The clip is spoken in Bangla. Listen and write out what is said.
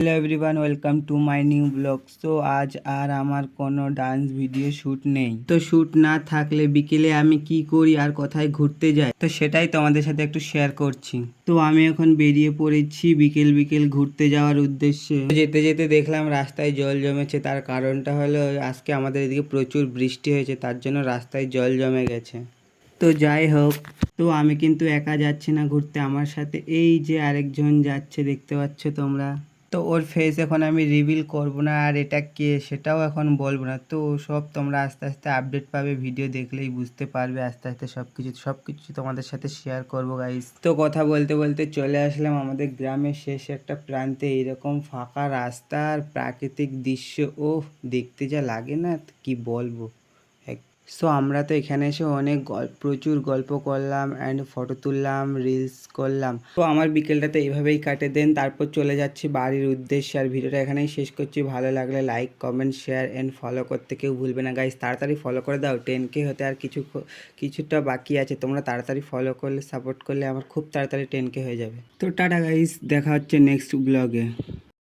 Hello everyone, welcome to my new blog. তো আজ আর আমার কোনো ডান্স ভিডিও শ্যুট নেই। তো শ্যুট না থাকলে বিকেলে আমি কি করি আর কোথায় ঘুরতে যাই, তো সেটাই তোমাদের সাথে একটু শেয়ার করছি। তো আমি এখন বেরিয়ে পড়েছি বিকেল বিকেল ঘুরতে যাওয়ার উদ্দেশ্যে। যেতে যেতে দেখলাম রাস্তায় জল জমেছে। তার কারণটা হলো আজকে আমাদের এদিকে প্রচুর বৃষ্টি হয়েছে, তার জন্য রাস্তায় জল জমে গেছে। তো যাই হোক, তো আমি কিন্তু একা যাচ্ছি না ঘুরতে, আমার সাথে এই যে আরেকজন যাচ্ছে, দেখতে পাচ্ছ তোমরা। তো ওর ফেস এখন আমি রিভিল করব না, আর এটা কে সেটাও এখন বলবো না। তো সব তোমরা আস্তে আস্তে আপডেট পাবে, ভিডিও দেখলেই বুঝতে পারবে। আস্তে আস্তে সব কিছু তোমাদের সাথে শেয়ার করবো গাইস। তো কথা বলতে বলতে চলে আসলাম আমাদের গ্রামের শেষ একটা প্রান্তে। এইরকম ফাঁকা রাস্তা আর প্রাকৃতিক দৃশ্য, ও দেখতে যা লাগে না কি বলবো। সো আমরা তো এখানে এসে অনেক প্রচুর গল্প করলাম অ্যান্ড ফটো তুললাম, রিলস করলাম। তো আমার বিকেলটাতে এইভাবেই কাটে দেন, তারপর চলে যাচ্ছি বাড়ির উদ্দেশ্যে। আর ভিডিওটা এখানেই শেষ করছি। ভালো লাগলে like, comment, share and follow করতে কেউ ভুলবে না গাইস। তাড়াতাড়ি ফলো করে দাও, 10K হতে আর কিছুটা বাকি আছে। তোমরা তাড়াতাড়ি ফলো করলে, সাপোর্ট করলে আমার খুব তাড়াতাড়ি 10K হয়ে যাবে। তো টাটা গাইস, দেখা হচ্ছে নেক্সট ব্লগে।